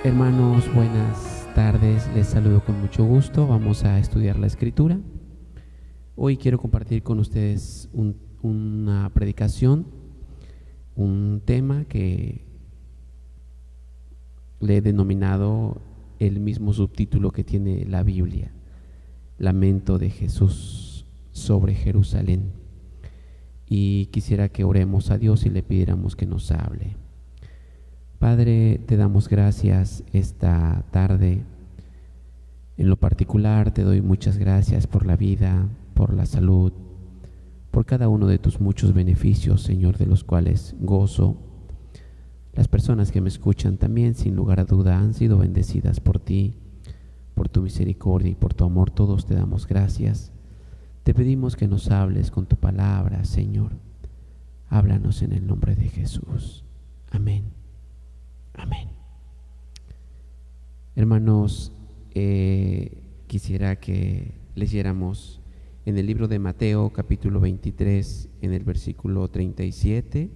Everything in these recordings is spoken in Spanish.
Hermanos, buenas tardes, les saludo con mucho gusto. Vamos a estudiar la Escritura. Hoy quiero compartir con ustedes una predicación, un tema que le he denominado el mismo subtítulo que tiene la Biblia: Lamento de Jesús sobre Jerusalén. Y quisiera que oremos a Dios y le pidiéramos que nos hable. Padre, te damos gracias esta tarde. En lo particular te doy muchas gracias por la vida, por la salud, por cada uno de tus muchos beneficios, Señor, de los cuales gozo. Las personas que me escuchan también, sin lugar a duda, han sido bendecidas por ti, por tu misericordia y por tu amor. Todos te damos gracias. Te pedimos que nos hables con tu palabra, Señor. Háblanos en el nombre de Jesús. Amén. Amén. Hermanos, quisiera que leyéramos en el libro de Mateo, capítulo 23, en el versículo 37.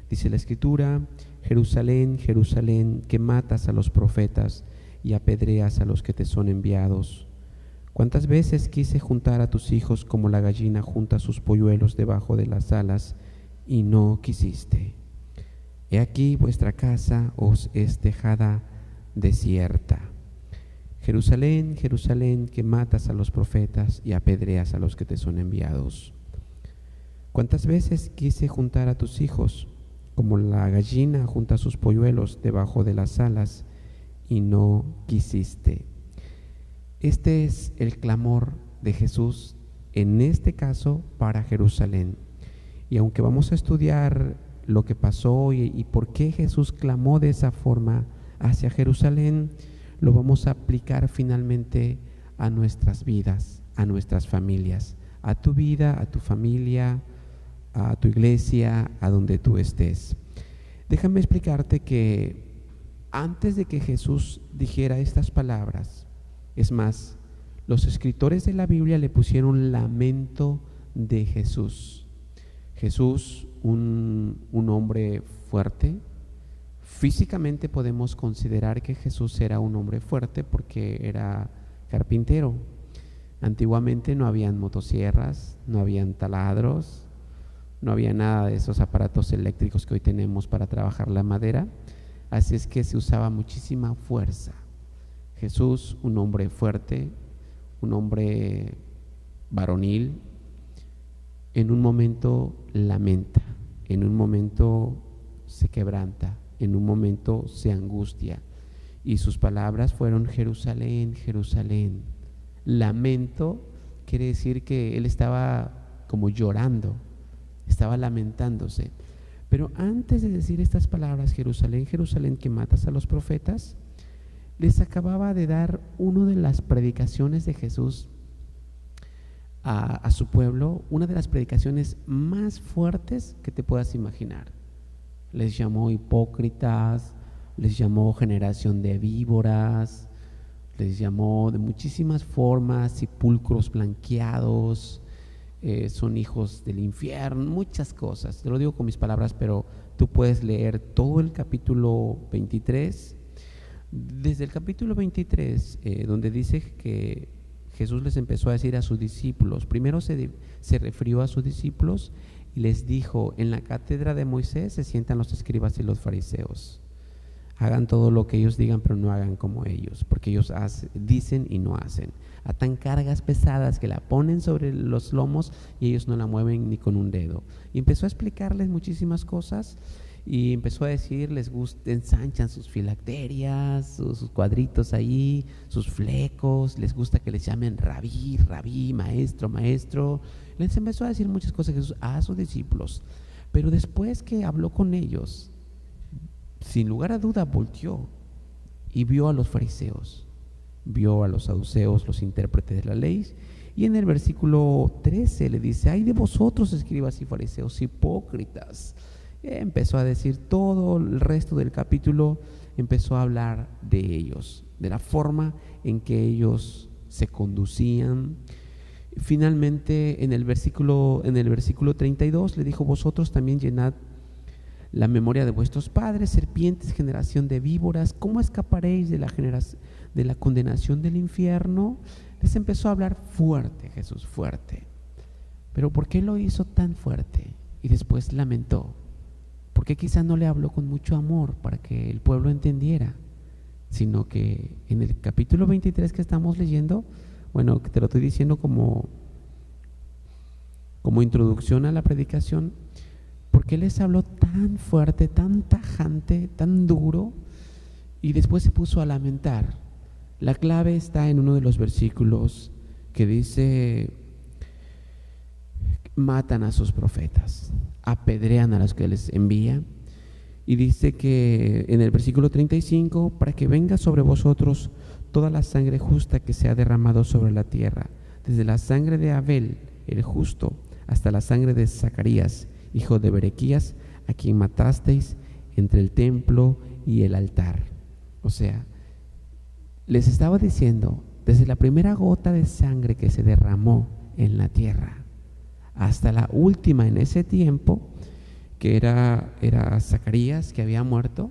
Dice la Escritura: Jerusalén, Jerusalén, que matas a los profetas y apedreas a los que te son enviados. ¿Cuántas veces quise juntar a tus hijos como la gallina junta sus polluelos debajo de las alas, y no quisiste? He aquí vuestra casa os es dejada desierta. Jerusalén, Jerusalén, que matas a los profetas y apedreas a los que te son enviados. ¿Cuántas veces quise juntar a tus hijos como la gallina junta sus polluelos debajo de las alas, y no quisiste? Este es el clamor de Jesús, en este caso para Jerusalén. Y aunque vamos a estudiar lo que pasó y por qué Jesús clamó de esa forma hacia Jerusalén, lo vamos a aplicar finalmente a nuestras vidas, a nuestras familias, a tu vida, a tu familia, a tu iglesia, a donde tú estés. Déjame explicarte que antes de que Jesús dijera estas palabras, es más, los escritores de la Biblia le pusieron lamento de Jesús. Jesús, un hombre fuerte. Físicamente podemos considerar que Jesús era un hombre fuerte porque era carpintero. Antiguamente no habían motosierras, no habían taladros, no había nada de esos aparatos eléctricos que hoy tenemos para trabajar la madera. Así es que se usaba muchísima fuerza. Jesús, un hombre fuerte, un hombre varonil, en un momento lamenta, en un momento se quebranta, en un momento se angustia. Y sus palabras fueron: Jerusalén, Jerusalén. Lamento quiere decir que él estaba como llorando, estaba lamentándose. Pero antes de decir estas palabras, Jerusalén, Jerusalén, que matas a los profetas, les acababa de dar una de las predicaciones de Jesús a su pueblo, una de las predicaciones más fuertes que te puedas imaginar. Les llamó hipócritas, les llamó generación de víboras, les llamó de muchísimas formas: sepulcros blanqueados, son hijos del infierno, muchas cosas. Te lo digo con mis palabras, pero tú puedes leer todo el capítulo 23. Desde el capítulo 23, donde dice que Jesús les empezó a decir a sus discípulos, primero se refirió a sus discípulos y les dijo: en la cátedra de Moisés se sientan los escribas y los fariseos. Hagan todo lo que ellos digan, pero no hagan como ellos, porque ellos dicen y no hacen. Atan cargas pesadas que la ponen sobre los lomos y ellos no la mueven ni con un dedo. Y empezó a explicarles muchísimas cosas. Y empezó a decir: ensanchan sus filacterias, sus cuadritos ahí, sus flecos, les gusta que les llamen rabí, rabí, maestro, maestro. Les empezó a decir muchas cosas Jesús a sus discípulos. Pero después que habló con ellos, sin lugar a duda volteó y vio a los fariseos, vio a los saduceos, los intérpretes de la ley. Y en el versículo 13 le dice: ay de vosotros, escribas y fariseos, hipócritas. Empezó a decir todo el resto del capítulo, empezó a hablar de ellos, de la forma en que ellos se conducían. Finalmente, en el versículo 32 le dijo: vosotros también llenad la memoria de vuestros padres, serpientes, generación de víboras, ¿cómo escaparéis de la condenación del infierno? Les empezó a hablar fuerte, Jesús, fuerte. Pero ¿por qué lo hizo tan fuerte? Y después lamentó. ¿Por qué quizás no le habló con mucho amor para que el pueblo entendiera? Sino que en el capítulo 23 que estamos leyendo, bueno, te lo estoy diciendo como introducción a la predicación, ¿por qué les habló tan fuerte, tan tajante, tan duro? Y después se puso a lamentar. La clave está en uno de los versículos que dice: matan a sus profetas, apedrean a los que les envía. Y dice que en el versículo 35, para que venga sobre vosotros toda la sangre justa que se ha derramado sobre la tierra, desde la sangre de Abel, el justo, hasta la sangre de Zacarías, hijo de Berequías, a quien matasteis entre el templo y el altar. O sea, les estaba diciendo, desde la primera gota de sangre que se derramó en la tierra, hasta la última en ese tiempo, que era Zacarías, que había muerto,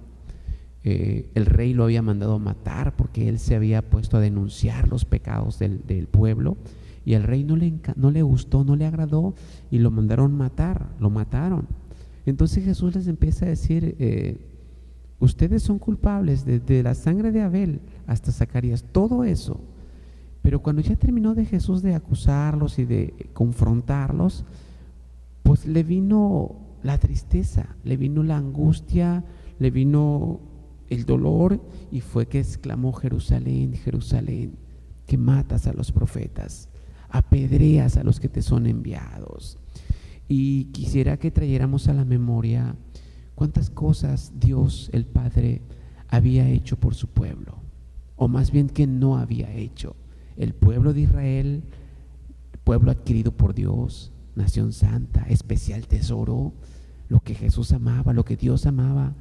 el rey lo había mandado matar porque él se había puesto a denunciar los pecados del pueblo, y al rey no le gustó, no le agradó, y lo mandaron matar, lo mataron. Entonces Jesús les empieza a decir, ustedes son culpables desde la sangre de Abel hasta Zacarías, todo eso. Pero cuando ya terminó de Jesús de acusarlos y de confrontarlos, pues le vino la tristeza, le vino la angustia, le vino el dolor, y fue que exclamó: Jerusalén, Jerusalén, que matas a los profetas, apedreas a los que te son enviados. Y quisiera que trayéramos a la memoria cuántas cosas Dios el Padre había hecho por su pueblo, o más bien que no había hecho. El pueblo de Israel, pueblo adquirido por Dios, nación santa, especial tesoro, lo que Jesús amaba, lo que Dios amaba.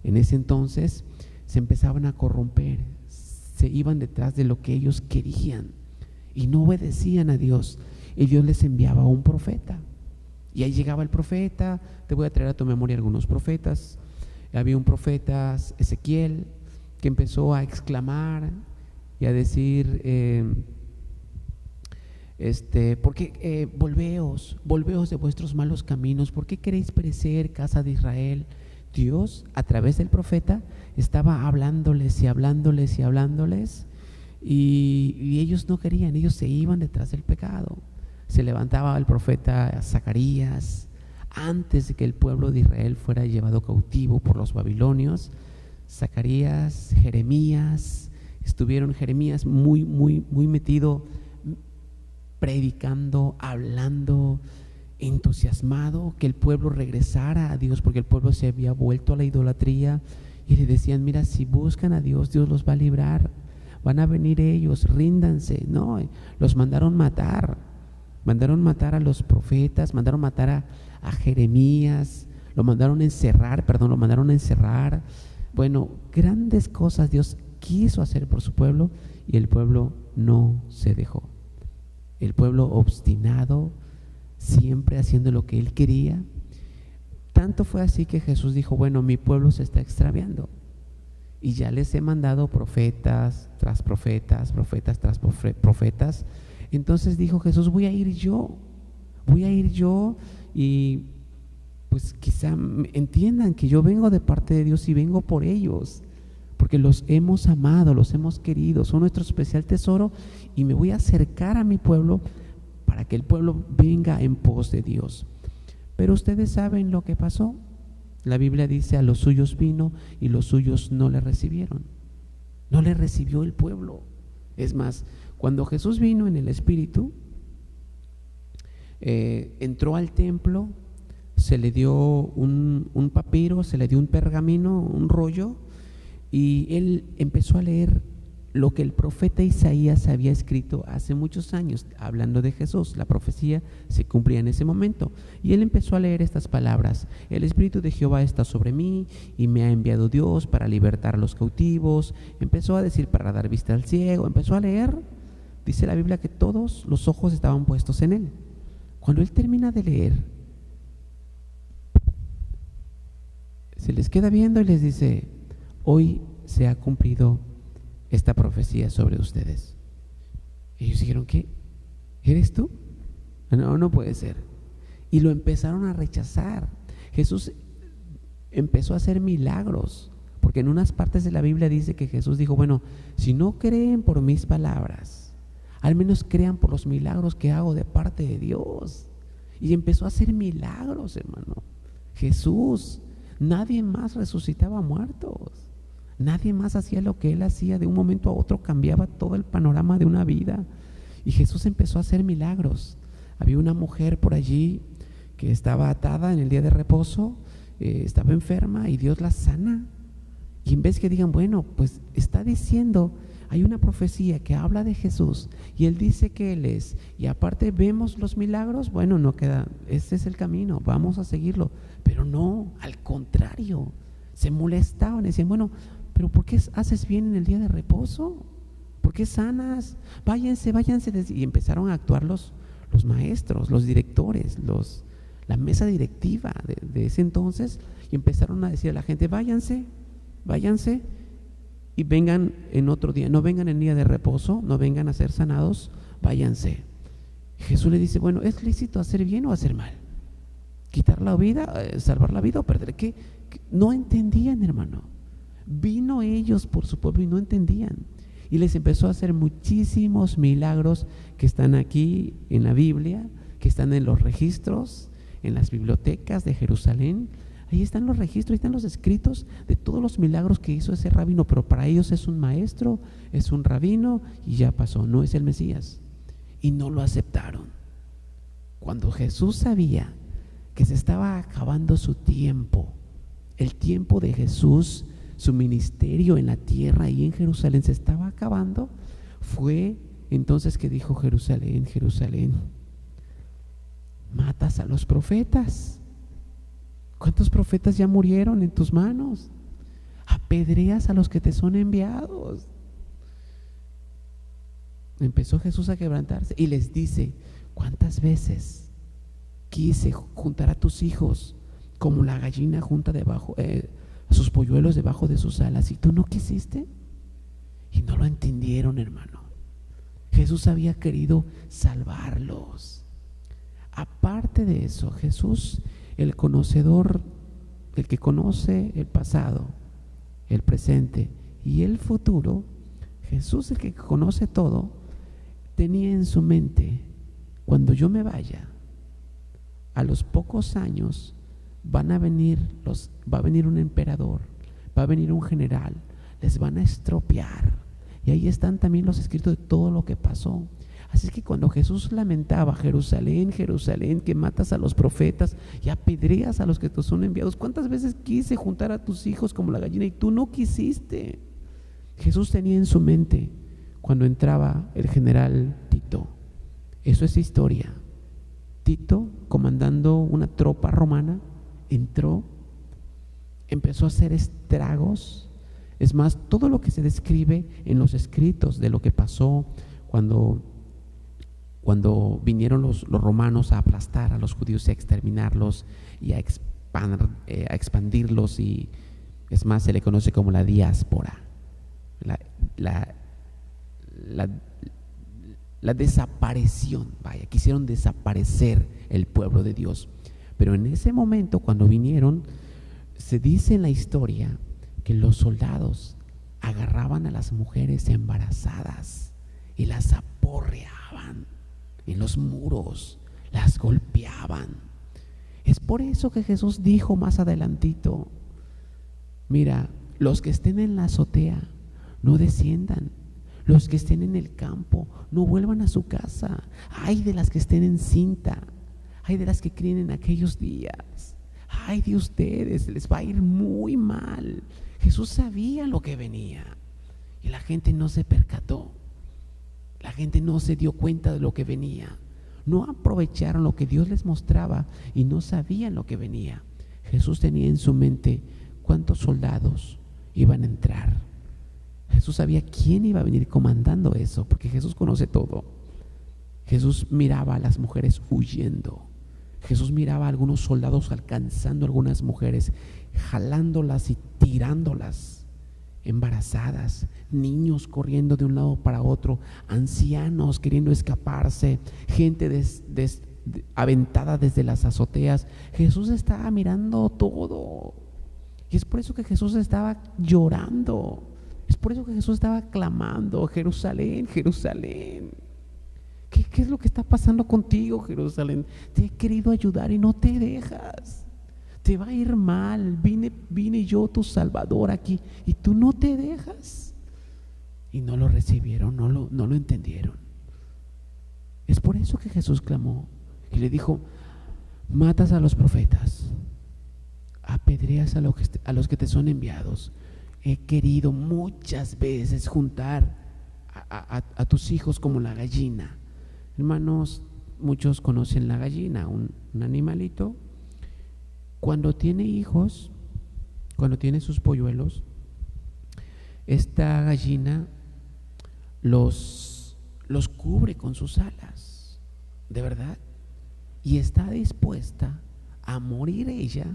En ese entonces se empezaban a corromper, se iban detrás de lo que ellos querían y no obedecían a Dios, y Dios les enviaba a un profeta, y ahí llegaba el profeta. Te voy a traer a tu memoria algunos profetas. Había un profeta, Ezequiel, que empezó a exclamar y a decir, ¿por qué volveos de vuestros malos caminos? ¿Por qué queréis perecer, casa de Israel? Dios, a través del profeta, estaba hablándoles y hablándoles y hablándoles, y ellos no querían, ellos se iban detrás del pecado. Se levantaba el profeta Zacarías antes de que el pueblo de Israel fuera llevado cautivo por los babilonios. Zacarías, Jeremías, Jeremías muy metido, predicando, hablando, entusiasmado que el pueblo regresara a Dios, porque el pueblo se había vuelto a la idolatría, y le decían: mira, si buscan a Dios, Dios los va a librar, van a venir ellos, ríndanse. No, los mandaron matar a los profetas, mandaron matar a Jeremías, lo mandaron a encerrar. Bueno, grandes cosas Dios quiso hacer por su pueblo, y el pueblo no se dejó. El pueblo obstinado, siempre haciendo lo que él quería. Tanto fue así que Jesús dijo: bueno, mi pueblo se está extraviando, y ya les he mandado profetas tras profetas, profetas tras profetas. Entonces dijo Jesús: voy a ir yo, y pues quizá entiendan que yo vengo de parte de Dios y vengo por ellos, porque los hemos amado, los hemos querido, son nuestro especial tesoro, y me voy a acercar a mi pueblo para que el pueblo venga en pos de Dios. Pero ustedes saben lo que pasó. La Biblia dice: a los suyos vino y los suyos no le recibieron. No le recibió el pueblo. Es más, cuando Jesús vino en el Espíritu, entró al templo, se le dio un papiro, se le dio un pergamino, un rollo, y él empezó a leer lo que el profeta Isaías había escrito hace muchos años, hablando de Jesús. La profecía se cumplía en ese momento, y él empezó a leer estas palabras: el Espíritu de Jehová está sobre mí, y me ha enviado Dios para libertar a los cautivos. Empezó a decir: para dar vista al ciego. Empezó a leer. Dice la Biblia que todos los ojos estaban puestos en él. Cuando él termina de leer, les queda viendo y les dice: hoy se ha cumplido esta profecía sobre ustedes. Y ellos dijeron: ¿qué? ¿Eres tú? No, no puede ser. Y lo empezaron a rechazar. Jesús empezó a hacer milagros, porque en unas partes de la Biblia dice que Jesús dijo: bueno, si no creen por mis palabras, al menos crean por los milagros que hago de parte de Dios. Y empezó a hacer milagros, hermano. Jesús, nadie más resucitaba muertos, nadie más hacía lo que él hacía. De un momento a otro cambiaba todo el panorama de una vida. Y Jesús empezó a hacer milagros. Había una mujer por allí que estaba atada en el día de reposo, estaba enferma, y Dios la sana. Y en vez que digan: bueno, pues está diciendo, hay una profecía que habla de Jesús y él dice que él es, y aparte vemos los milagros, bueno, no queda, este es el camino, vamos a seguirlo. Pero no, al contrario, se molestaban, decían: bueno, pero ¿por qué haces bien en el día de reposo? ¿Por qué sanas? Váyanse. Y empezaron a actuar los maestros, los directores, la mesa directiva de ese entonces, y empezaron a decir a la gente: váyanse y vengan en otro día, no vengan en día de reposo, no vengan a ser sanados, váyanse. Jesús le dice: bueno, ¿es lícito hacer bien o hacer mal? ¿Quitar la vida, salvar la vida o perder? ¿Qué? No entendían, hermano. Vino ellos por su pueblo y no entendían. Y les empezó a hacer muchísimos milagros que están aquí en la Biblia, que están en los registros, en las bibliotecas de Jerusalén. Ahí están los registros, ahí están los escritos de todos los milagros que hizo ese rabino. Pero para ellos es un maestro, es un rabino y ya pasó, no es el Mesías. Y no lo aceptaron. Cuando Jesús sabía que se estaba acabando su tiempo, el tiempo de Jesús, su ministerio en la tierra y en Jerusalén se estaba acabando, fue entonces que dijo: Jerusalén, Jerusalén, matas a los profetas. ¿Cuántos profetas ya murieron en tus manos? Apedreas a los que te son enviados. Empezó Jesús a quebrantarse y les dice: ¿cuántas veces quise juntar a tus hijos como la gallina junta debajo sus polluelos debajo de sus alas, y tú no quisiste? Y no lo entendieron, hermano. Jesús había querido salvarlos. Aparte de eso, Jesús, el conocedor, el que conoce el pasado, el presente y el futuro, Jesús, el que conoce todo, tenía en su mente: cuando yo me vaya, a los pocos años va a venir un emperador, va a venir un general, les van a estropear. Y ahí están también los escritos de todo lo que pasó. Así es que cuando Jesús lamentaba: Jerusalén, Jerusalén, que matas a los profetas y apedreas a los que te son enviados, ¿cuántas veces quise juntar a tus hijos como la gallina y tú no quisiste? Jesús tenía en su mente cuando entraba el general Tito. Eso es historia. Tito, comandando una tropa romana, entró, empezó a hacer estragos. Es más, todo lo que se describe en los escritos de lo que pasó cuando vinieron los romanos a aplastar a los judíos y a exterminarlos y a expandirlos, y es más, se le conoce como la diáspora, la desaparición. Vaya, quisieron desaparecer el pueblo de Dios. Pero en ese momento, cuando vinieron, se dice en la historia que los soldados agarraban a las mujeres embarazadas y las aporreaban en los muros, las golpeaban. Es por eso que Jesús dijo más adelantito: mira, los que estén en la azotea no desciendan, los que estén en el campo no vuelvan a su casa. Ay de las que estén en cinta, ay de las que críen en aquellos días, ay de ustedes, les va a ir muy mal. Jesús sabía lo que venía y la gente no se percató. La gente no se dio cuenta de lo que venía. No aprovecharon lo que Dios les mostraba y no sabían lo que venía. Jesús tenía en su mente cuántos soldados iban a entrar. Jesús sabía quién iba a venir comandando eso, porque Jesús conoce todo. Jesús miraba a las mujeres huyendo. Jesús miraba a algunos soldados alcanzando a algunas mujeres, jalándolas y tirándolas, embarazadas, niños corriendo de un lado para otro, ancianos queriendo escaparse, gente aventada desde las azoteas. Jesús estaba mirando todo. Y es por eso que Jesús estaba llorando. Es por eso que Jesús estaba clamando: Jerusalén, Jerusalén, ¿qué es lo que está pasando contigo, Jerusalén? Te he querido ayudar y no te dejas. Te va a ir mal. Vine yo, tu Salvador, aquí, y tú no te dejas. Y no lo recibieron, no lo entendieron. Es por eso que Jesús clamó y le dijo: matas a los profetas, apedreas a los que te son enviados. He querido muchas veces juntar a tus hijos como la gallina. Hermanos, muchos conocen la gallina, un animalito. Cuando tiene hijos, cuando tiene sus polluelos, esta gallina los cubre con sus alas, de verdad, y está dispuesta a morir ella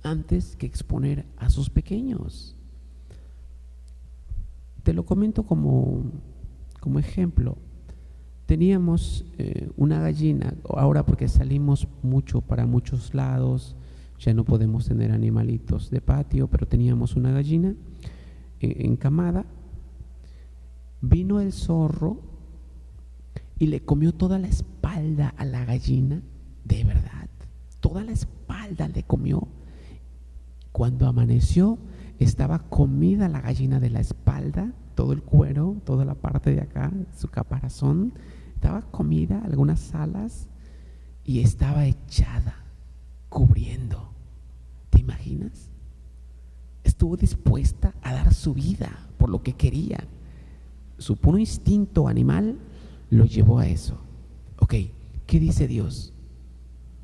antes que exponer a sus pequeños. Te lo comento como ejemplo. Teníamos una gallina. Ahora, porque salimos mucho para muchos lados, ya no podemos tener animalitos de patio, pero teníamos una gallina encamada. Vino el zorro y le comió toda la espalda a la gallina, de verdad, toda la espalda le comió. Cuando amaneció, estaba comida la gallina de la espalda, todo el cuero, toda la parte de acá, su caparazón, estaba comida, algunas alas, y estaba echada, cubriendo. ¿Te imaginas? Estuvo dispuesta a dar su vida por lo que quería. Su puro instinto animal lo llevó a eso. Ok, ¿qué dice Dios?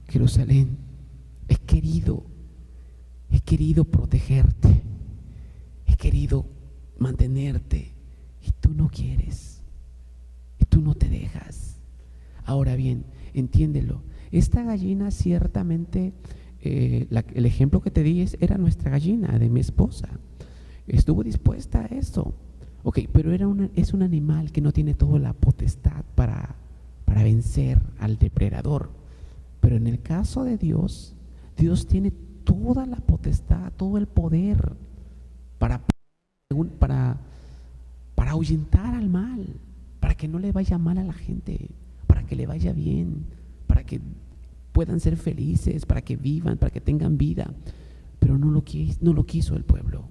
Jerusalén, he querido protegerte, he querido mantenerte, y tú no quieres, y tú no te dejas. Ahora bien, entiéndelo, esta gallina ciertamente, el ejemplo que te di era nuestra gallina de mi esposa. Estuvo dispuesta a eso. Ok, pero es un animal que no tiene toda la potestad para vencer al depredador. Pero en el caso de Dios, Dios tiene toda la potestad, todo el poder para ahuyentar al mal, para que no le vaya mal a la gente, para que le vaya bien, para que puedan ser felices, para que vivan, para que tengan vida. Pero no lo quiso el pueblo.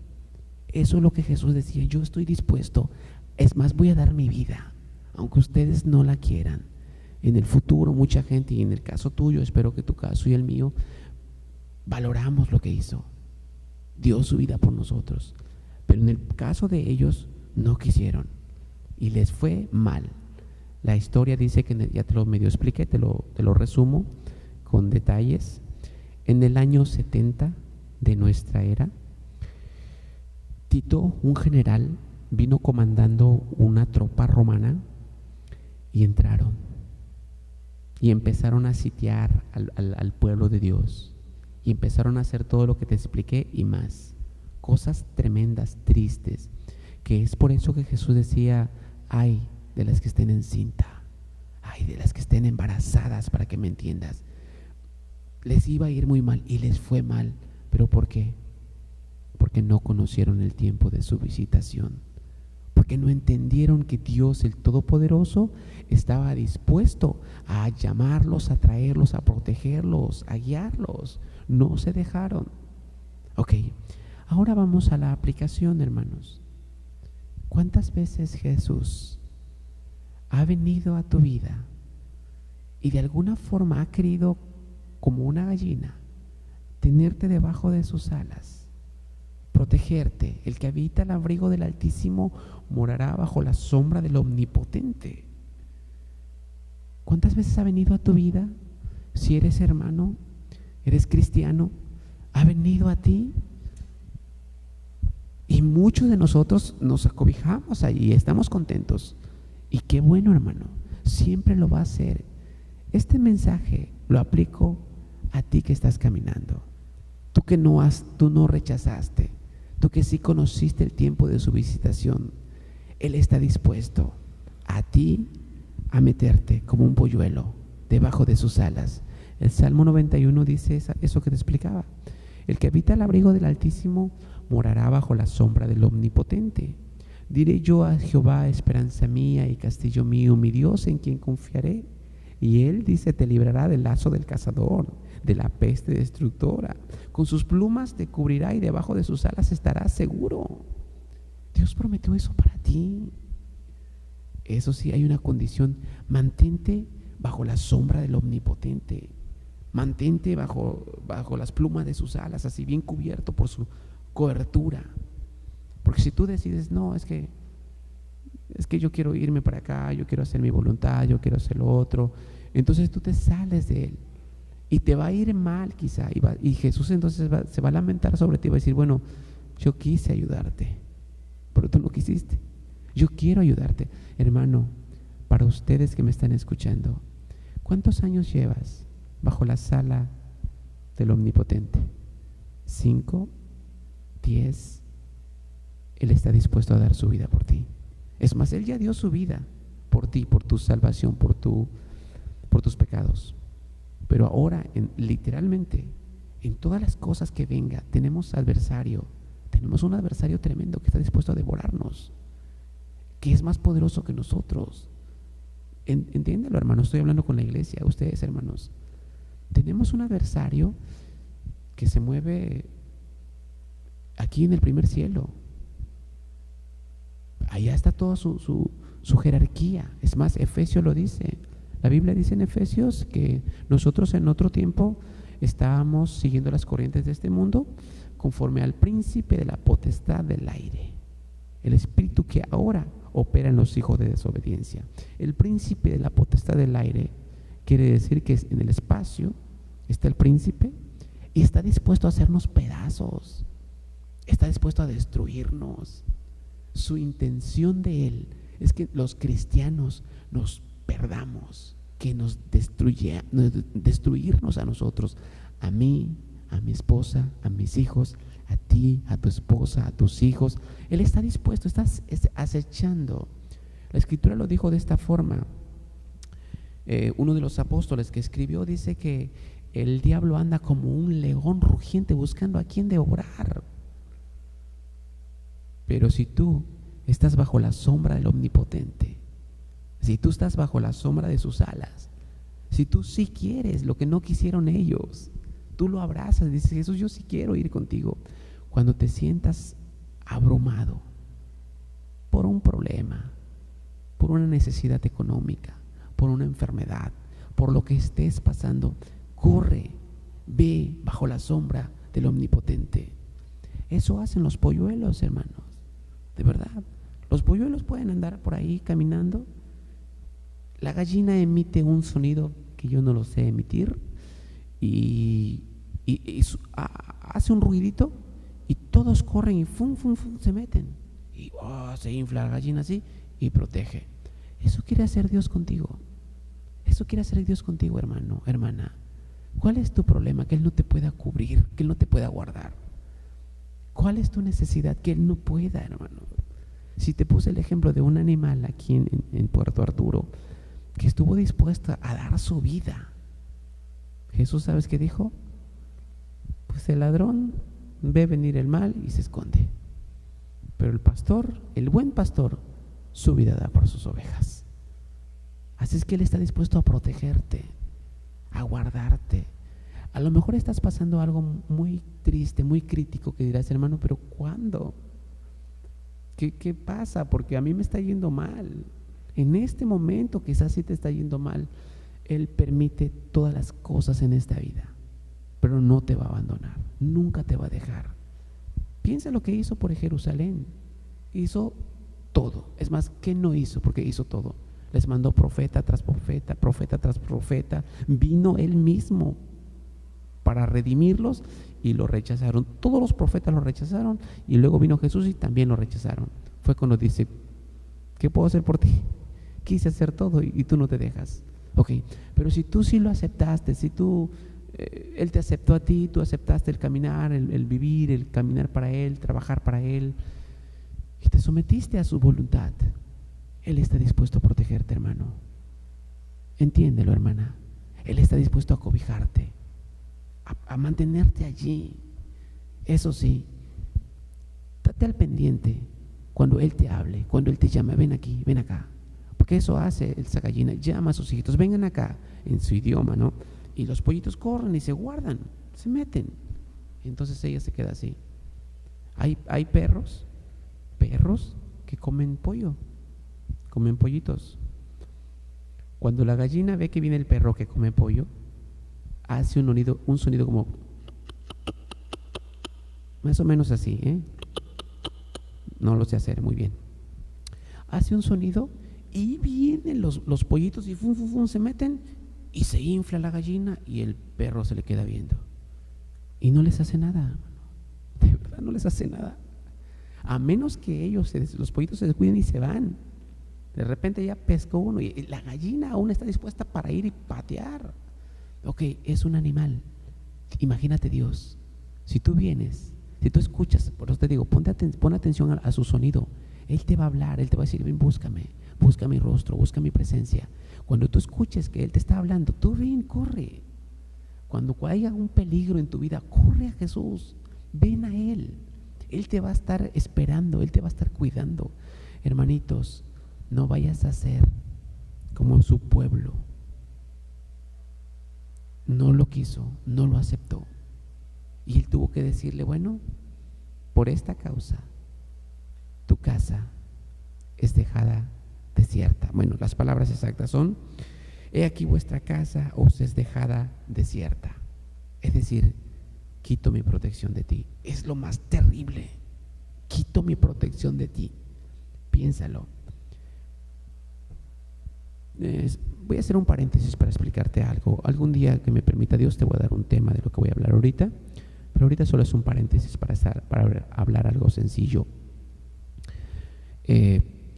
Eso es lo que Jesús decía: yo estoy dispuesto, es más, voy a dar mi vida, aunque ustedes no la quieran. En el futuro mucha gente, y en el caso tuyo, espero que tu caso y el mío, valoramos lo que hizo, dio su vida por nosotros. Pero en el caso de ellos, no quisieron y les fue mal. La historia dice que, ya te lo medio expliqué, te lo resumo con detalles. En el año 70 de nuestra era, Tito, un general, vino comandando una tropa romana y entraron y empezaron a sitiar al pueblo de Dios, y empezaron a hacer todo lo que te expliqué y más, cosas tremendas, tristes, que es por eso que Jesús decía: ay de las que estén encinta, ay de las que estén embarazadas, para que me entiendas. Les iba a ir muy mal y les fue mal. ¿Pero por qué? Porque no conocieron el tiempo de su visitación, porque no entendieron que Dios, el Todopoderoso, estaba dispuesto a llamarlos, a traerlos, a protegerlos, a guiarlos. No se dejaron. Ok, ahora vamos a la aplicación, hermanos. ¿Cuántas veces Jesús ha venido a tu vida y de alguna forma ha querido, como una gallina, tenerte debajo de sus alas, protegerte? El que habita el abrigo del Altísimo morará bajo la sombra del Omnipotente. ¿Cuántas veces ha venido a tu vida? Si eres hermano, eres cristiano, ha venido a ti. Y muchos de nosotros nos acobijamos ahí, estamos contentos. Y qué bueno, hermano, siempre lo va a hacer. Este mensaje lo aplico a ti que estás caminando, tú no rechazaste, tú que sí conociste el tiempo de su visitación, Él está dispuesto a ti a meterte como un polluelo debajo de sus alas. El Salmo 91 dice eso que te explicaba. El que habita el abrigo del Altísimo morará bajo la sombra del Omnipotente. Diré yo a Jehová, esperanza mía y castillo mío, mi Dios en quien confiaré. Y Él dice, te librará del lazo del cazador, de la peste destructora. Con sus plumas te cubrirá y debajo de sus alas estarás seguro. Dios prometió eso para ti. Eso sí, hay una condición: mantente bajo la sombra del Omnipotente. Mantente bajo las plumas de sus alas, así bien cubierto por su cobertura. Porque si tú decides, no, es que yo quiero irme para acá, yo quiero hacer mi voluntad, yo quiero hacer lo otro, entonces tú te sales de Él y te va a ir mal quizá, y Jesús entonces se va a lamentar sobre ti y va a decir, bueno, yo quise ayudarte, pero tú no quisiste. Yo quiero ayudarte. Hermano, para ustedes que me están escuchando, ¿cuántos años llevas bajo la sala del Omnipotente? 5, 10. Él está dispuesto a dar su vida por ti. Es más, Él ya dio su vida por ti, por tu salvación, por tus pecados. Pero ahora, literalmente, en todas las cosas que venga, tenemos un adversario tremendo que está dispuesto a devorarnos, que es más poderoso que nosotros. Entiéndelo, hermano, estoy hablando con la iglesia, ustedes, hermanos. Tenemos un adversario que se mueve aquí en el primer cielo. Allá está toda su jerarquía. Es más, Efesios lo dice. La Biblia dice en Efesios que nosotros en otro tiempo estábamos siguiendo las corrientes de este mundo conforme al príncipe de la potestad del aire, el espíritu que ahora opera en los hijos de desobediencia. El príncipe de la potestad del aire quiere decir que en el espacio está el príncipe y está dispuesto a hacernos pedazos, está dispuesto a destruirnos. Su intención de Él es que los cristianos nos perdamos, que nos destruirnos a nosotros, a mí, a mi esposa, a mis hijos, a ti, a tu esposa, a tus hijos. Él está dispuesto, estás acechando. La Escritura lo dijo de esta forma. Uno de los apóstoles que escribió dice que el diablo anda como un león rugiente buscando a quien devorar. Pero si tú estás bajo la sombra del Omnipotente, si tú estás bajo la sombra de sus alas, si tú sí quieres lo que no quisieron ellos, tú lo abrazas y dices, Jesús, yo sí quiero ir contigo. Cuando te sientas abrumado por un problema, por una necesidad económica, por una enfermedad, por lo que estés pasando, corre, ve bajo la sombra del Omnipotente. Eso hacen los polluelos, hermanos. De verdad, los polluelos pueden andar por ahí caminando. La gallina emite un sonido que yo no lo sé emitir y hace un ruidito y todos corren y fum, fum, fum, se meten y se infla la gallina así y protege. Eso quiere hacer Dios contigo. Eso quiere hacer Dios contigo, hermano, hermana. ¿Cuál es tu problema? Que Él no te pueda cubrir, que Él no te pueda guardar. ¿Cuál es tu necesidad? Que Él no pueda, hermano. Si te puse el ejemplo de un animal aquí en Puerto Arturo que estuvo dispuesta a dar su vida, Jesús, ¿sabes qué dijo? Pues el ladrón ve venir el mal y se esconde, pero el pastor, el buen pastor, su vida da por sus ovejas. Así es que Él está dispuesto a protegerte, a guardarte. A lo mejor estás pasando algo muy triste, muy crítico, que dirás, hermano, pero ¿cuándo? ¿Qué pasa? Porque a mí me está yendo mal. En este momento quizás sí te está yendo mal. Él permite todas las cosas en esta vida, pero no te va a abandonar, nunca te va a dejar. Piensa lo que hizo por Jerusalén. Hizo todo. Es más, ¿qué no hizo? Porque hizo todo. Les mandó profeta tras profeta, profeta tras profeta. Vino Él mismo para redimirlos y lo rechazaron. Todos los profetas lo rechazaron y luego vino Jesús y también lo rechazaron. Fue cuando dice, ¿qué puedo hacer por ti? Quise hacer todo y tú no te dejas. Ok, pero si tú sí lo aceptaste, si tú Él te aceptó a ti, tú aceptaste el caminar, el vivir, el caminar para Él, trabajar para Él, y te sometiste a su voluntad. Él está dispuesto a protegerte, hermano. Entiéndelo, hermana. Él está dispuesto a cobijarte, a mantenerte allí. Eso sí, estate al pendiente cuando Él te hable, cuando Él te llame, ven aquí, ven acá. Porque eso hace esa gallina, llama a sus hijitos, vengan acá, en su idioma, ¿no? Y los pollitos corren y se guardan, se meten. Entonces ella se queda así. Hay perros que comen pollo, comen pollitos. Cuando la gallina ve que viene el perro que come pollo, hace un sonido como más o menos así, ¿eh? No lo sé hacer muy bien. Hace un sonido y vienen los pollitos y fum, fum, fum, se meten y se infla la gallina y el perro se le queda viendo. Y no les hace nada, de verdad no les hace nada. A menos que ellos, los pollitos se descuiden y se van. De repente ya pescó uno y la gallina aún está dispuesta para ir y patear. Ok, es un animal. Imagínate Dios. Si tú vienes, si tú escuchas, por eso te digo, pon atención a su sonido. Él te va a hablar, Él te va a decir, ven, búscame, busca mi rostro, busca mi presencia. Cuando tú escuches que Él te está hablando, tú ven, corre. Cuando haya un peligro en tu vida, corre a Jesús, ven a Él. Él te va a estar esperando, Él te va a estar cuidando. Hermanitos, no vayas a ser como su pueblo. No lo quiso, no lo aceptó. Y Él tuvo que decirle, bueno, por esta causa, tu casa es dejada desierta. Bueno, las palabras exactas son, he aquí vuestra casa os es dejada desierta. Es decir, quito mi protección de ti. Es lo más terrible. Quito mi protección de ti. Piénsalo. Voy a hacer un paréntesis para explicarte algo. Algún día que me permita Dios te voy a dar un tema de lo que voy a hablar ahorita, pero ahorita solo es un paréntesis para hablar algo sencillo.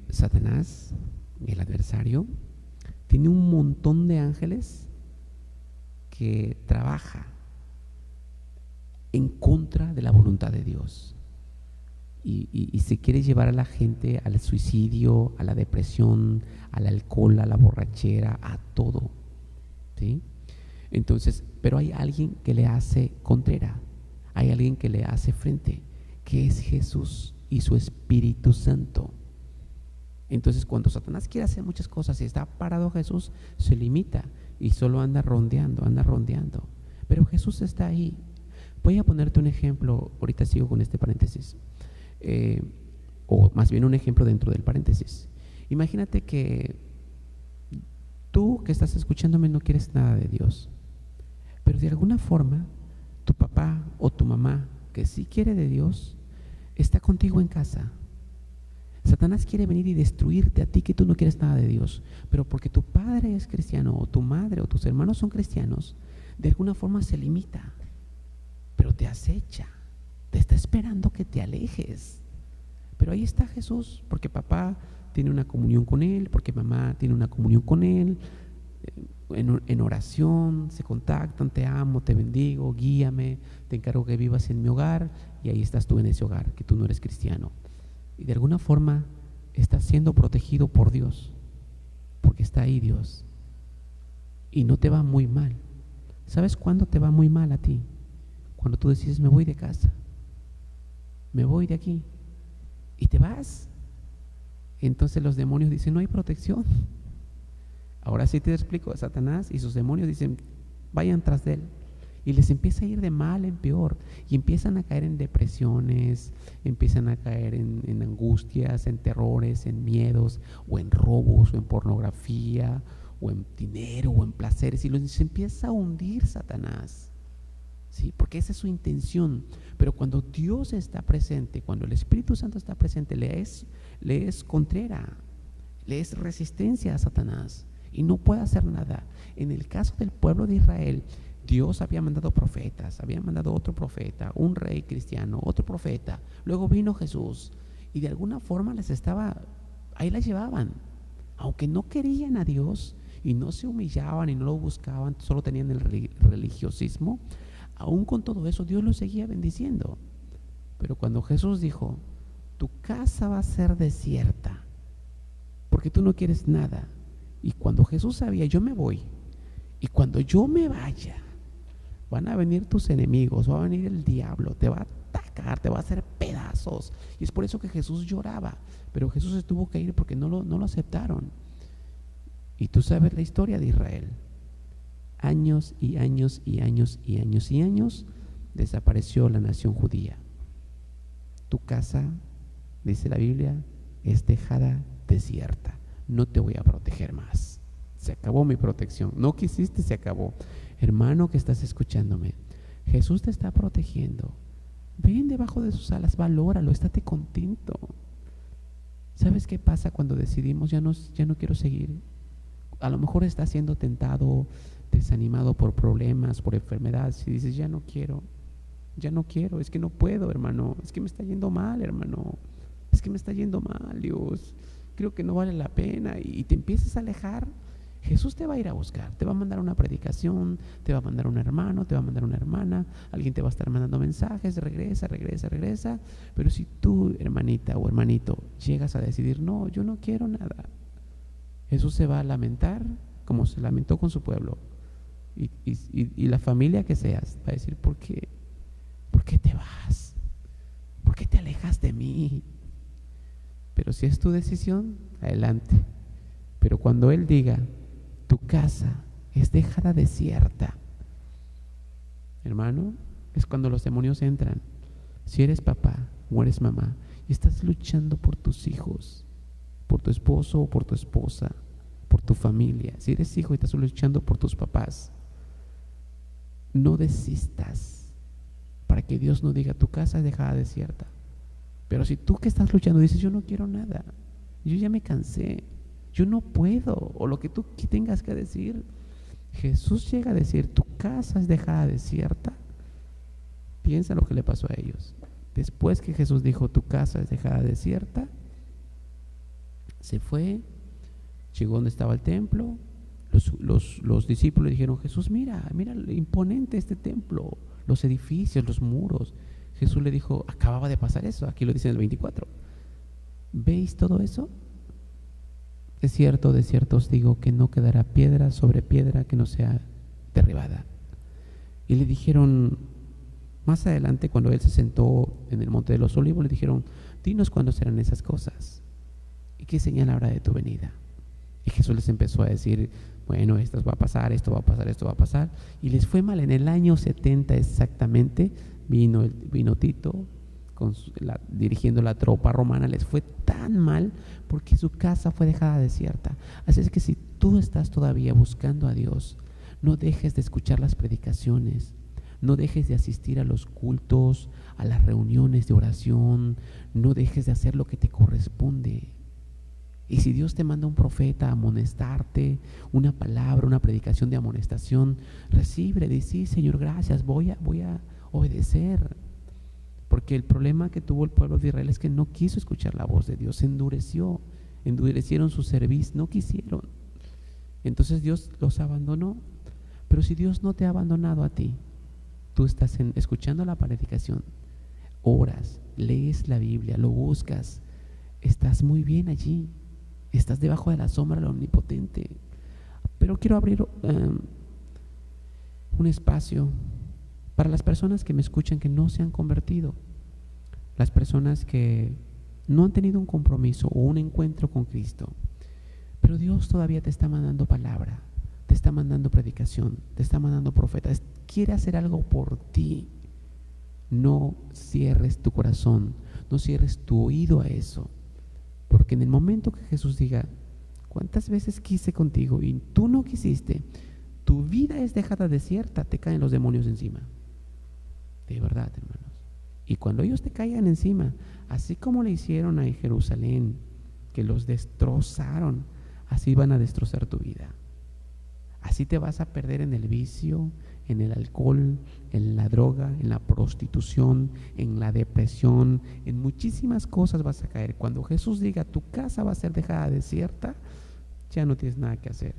Satanás, el adversario, tiene un montón de ángeles que trabaja en contra de la voluntad de Dios y se quiere llevar a la gente al suicidio, a la depresión, al alcohol, a la borrachera, a todo, ¿sí? Entonces, pero hay alguien que le hace contrera, hay alguien que le hace frente, que es Jesús y su Espíritu Santo. Entonces, cuando Satanás quiere hacer muchas cosas y está parado Jesús, se limita y solo anda rondeando. Pero Jesús está ahí. Voy a ponerte un ejemplo, ahorita sigo con este paréntesis, o más bien un ejemplo dentro del paréntesis. Imagínate que tú que estás escuchándome no quieres nada de Dios, pero de alguna forma tu papá o tu mamá que sí quiere de Dios está contigo en casa. Satanás quiere venir y destruirte a ti que tú no quieres nada de Dios, pero porque tu padre es cristiano o tu madre o tus hermanos son cristianos, de alguna forma se limita, pero te acecha, te está esperando que te alejes. Pero ahí está Jesús, porque papá tiene una comunión con Él, porque mamá tiene una comunión con Él, en oración se contactan, te amo, te bendigo, guíame, te encargo que vivas en mi hogar, y ahí estás tú en ese hogar, que tú no eres cristiano. Y de alguna forma estás siendo protegido por Dios, porque está ahí Dios. Y no te va muy mal. ¿Sabes cuándo te va muy mal a ti? Cuando tú decides, me voy de casa, me voy de aquí, y te vas. Entonces los demonios dicen, no hay protección. Ahora sí te explico, Satanás y sus demonios dicen, vayan tras de él. Y les empieza a ir de mal en peor, y empiezan a caer en depresiones, empiezan a caer en angustias, en terrores, en miedos, o en robos, o en pornografía, o en dinero, o en placeres, y los empieza a hundir Satanás, ¿sí? Porque esa es su intención. Pero cuando Dios está presente, cuando el Espíritu Santo está presente, le es contrera, le es resistencia a Satanás, y no puede hacer nada. En el caso del pueblo de Israel, Dios había mandado profetas, había mandado otro profeta, un rey cristiano, otro profeta, luego vino Jesús, y de alguna forma ahí las llevaban, aunque no querían a Dios y no se humillaban y no lo buscaban, solo tenían el religiosismo, aún con todo eso Dios los seguía bendiciendo. Pero cuando Jesús dijo, tu casa va a ser desierta, porque tú no quieres nada, y cuando Jesús sabía, yo me voy, y cuando yo me vaya, van a venir tus enemigos, va a venir el diablo, te va a atacar, te va a hacer pedazos. Y es por eso que Jesús lloraba, pero Jesús se tuvo que ir porque no lo aceptaron. Y tú sabes la historia de Israel. Años y años y años y años y años desapareció la nación judía. Tu casa, dice la Biblia, es dejada desierta. No te voy a proteger más. Se acabó mi protección. No quisiste, se acabó. Hermano que estás escuchándome, Jesús te está protegiendo. Ven debajo de sus alas, valóralo, estate contento. ¿Sabes qué pasa cuando decidimos ya no quiero seguir? A lo mejor estás siendo tentado, desanimado por problemas, por enfermedades, y dices, ya no quiero, es que no puedo, hermano, es que me está yendo mal, hermano, es que me está yendo mal, Dios, creo que no vale la pena, y te empiezas a alejar. Jesús te va a ir a buscar, te va a mandar una predicación, te va a mandar un hermano, te va a mandar una hermana, alguien te va a estar mandando mensajes, regresa, pero si tú, hermanita o hermanito, llegas a decidir, no, yo no quiero nada, Jesús se va a lamentar como se lamentó con su pueblo, y la familia que seas va a decir, ¿por qué te vas? ¿Por qué te alejas de mí? Pero si es tu decisión, adelante. Pero cuando Él diga, tu casa es dejada desierta, hermano, es cuando los demonios entran. Si eres papá o eres mamá y estás luchando por tus hijos, por tu esposo o por tu esposa, por tu familia, si eres hijo y estás luchando por tus papás, no desistas para que Dios no diga, tu casa es dejada desierta. Pero si tú que estás luchando dices, yo no quiero nada, yo ya me cansé, yo no puedo, o lo que tú tengas que decir, Jesús llega a decir, tu casa es dejada desierta. Piensa lo que le pasó a ellos. Después que Jesús dijo, tu casa es dejada desierta, se fue, llegó donde estaba el templo. Los discípulos le dijeron, Jesús, mira imponente este templo, los edificios, los muros. Jesús le dijo, acababa de pasar eso, aquí lo dice en el 24. ¿Veis todo eso? De cierto os digo que no quedará piedra sobre piedra que no sea derribada. Y le dijeron, más adelante, cuando Él se sentó en el monte de los olivos, le dijeron, dinos cuándo serán esas cosas y qué señal habrá de tu venida. Y Jesús les empezó a decir, bueno, esto va a pasar, esto va a pasar, esto va a pasar. Y les fue mal. En el año 70 exactamente vino Tito dirigiendo la tropa romana. Les fue tan mal porque su casa fue dejada desierta. Así es que si tú estás todavía buscando a Dios, no dejes de escuchar las predicaciones, no dejes de asistir a los cultos, a las reuniones de oración, no dejes de hacer lo que te corresponde. Y si Dios te manda un profeta a amonestarte, una palabra, una predicación de amonestación, recíbele, di, sí, Señor, gracias, voy a obedecer. Porque el problema que tuvo el pueblo de Israel es que no quiso escuchar la voz de Dios, se endurecieron su cerviz, no quisieron. Entonces Dios los abandonó. Pero si Dios no te ha abandonado a ti, tú estás escuchando la predicación, oras, lees la Biblia, lo buscas, estás muy bien allí, estás debajo de la sombra del Omnipotente. Pero quiero abrir un espacio para las personas que me escuchan que no se han convertido, las personas que no han tenido un compromiso o un encuentro con Cristo, pero Dios todavía te está mandando palabra, te está mandando predicación, te está mandando profeta, quiere hacer algo por ti. No cierres tu corazón, no cierres tu oído a eso, porque en el momento que Jesús diga, ¿cuántas veces quise contigo y tú no quisiste? Tu vida es dejada desierta, te caen los demonios encima. De verdad, hermanos. Y cuando ellos te caigan encima, así como le hicieron a Jerusalén, que los destrozaron, así van a destrozar tu vida. Así te vas a perder en el vicio, en el alcohol, en la droga, en la prostitución, en la depresión, en muchísimas cosas vas a caer. Cuando Jesús diga, tu casa va a ser dejada desierta, ya no tienes nada que hacer.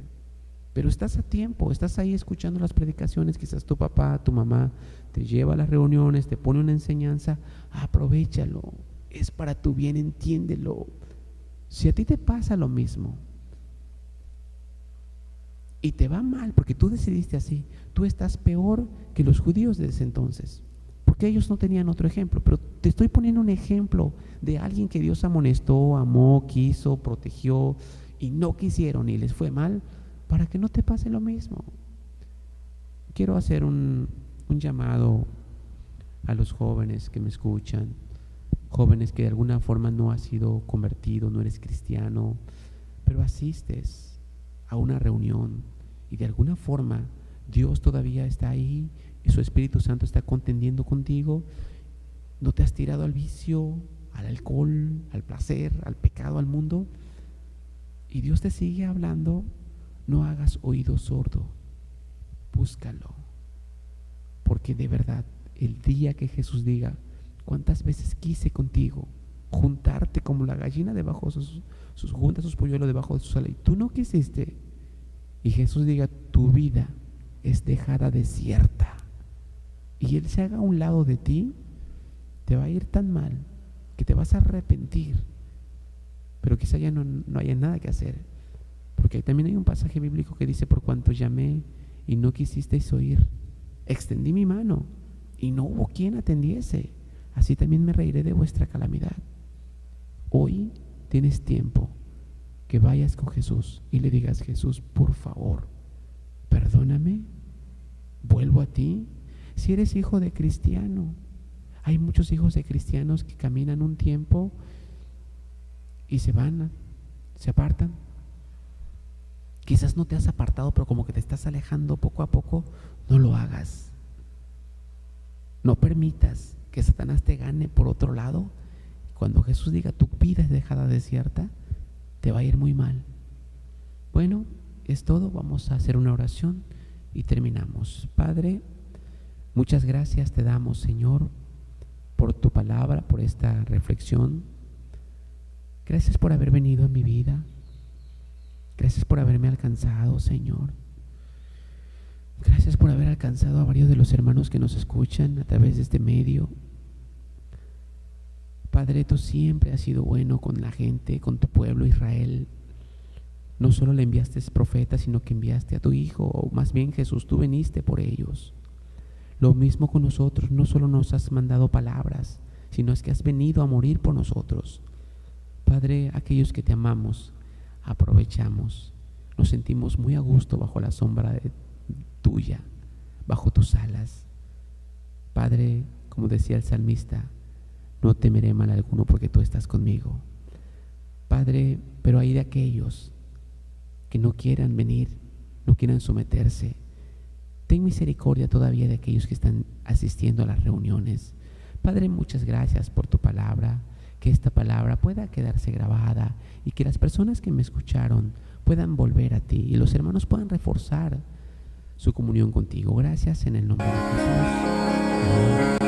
Pero estás a tiempo, estás ahí escuchando las predicaciones, quizás tu papá, tu mamá te lleva a las reuniones, te pone una enseñanza, aprovéchalo, es para tu bien, entiéndelo. Si a ti te pasa lo mismo y te va mal porque tú decidiste así, tú estás peor que los judíos de ese entonces, porque ellos no tenían otro ejemplo. Pero te estoy poniendo un ejemplo de alguien que Dios amonestó, amó, quiso, protegió, y no quisieron y les fue mal, para que no te pase lo mismo. Quiero hacer un llamado a los jóvenes que me escuchan, jóvenes que de alguna forma no has sido convertido, no eres cristiano, pero asistes a una reunión y de alguna forma Dios todavía está ahí y su Espíritu Santo está contendiendo contigo. No te has tirado al vicio, al alcohol, al placer, al pecado, al mundo, y Dios te sigue hablando. No hagas oído sordo, búscalo, porque de verdad el día que Jesús diga: cuántas veces quise contigo juntarte como la gallina debajo de junta sus polluelos debajo de su ala, y tú no quisiste, y Jesús diga: tu vida es dejada desierta, y Él se haga a un lado de ti, te va a ir tan mal que te vas a arrepentir, pero quizá ya no haya nada que hacer. Porque también hay un pasaje bíblico que dice: por cuanto llamé y no quisisteis oír, extendí mi mano y no hubo quien atendiese, así también me reiré de vuestra calamidad. Hoy tienes tiempo que vayas con Jesús y le digas: Jesús, por favor, perdóname, vuelvo a ti. Si eres hijo de cristiano, hay muchos hijos de cristianos que caminan un tiempo y se apartan. Quizás no te has apartado, pero como que te estás alejando poco a poco. No lo hagas. No permitas que Satanás te gane por otro lado. Cuando Jesús diga: tu vida es dejada desierta, te va a ir muy mal. Bueno, es todo. Vamos a hacer una oración y terminamos. Padre, muchas gracias te damos, Señor, por tu palabra, por esta reflexión. Gracias por haber venido a mi vida. Gracias por haberme alcanzado, Señor. Gracias por haber alcanzado a varios de los hermanos que nos escuchan a través de este medio. Padre, tú siempre has sido bueno con la gente, con tu pueblo Israel. No solo le enviaste profetas, sino que enviaste a tu Hijo, o más bien Jesús, tú viniste por ellos. Lo mismo con nosotros, no solo nos has mandado palabras, sino es que has venido a morir por nosotros. Padre, aquellos que te amamos, aprovechamos, nos sentimos muy a gusto bajo la sombra tuya, bajo tus alas. Padre, como decía el salmista: no temeré mal alguno porque tú estás conmigo. Padre, pero hay de aquellos que no quieran venir, no quieran someterse. Ten misericordia todavía de aquellos que están asistiendo a las reuniones. Padre, muchas gracias por tu palabra. Que esta palabra pueda quedarse grabada y que las personas que me escucharon puedan volver a ti y los hermanos puedan reforzar su comunión contigo. Gracias en el nombre de Jesús. Amén.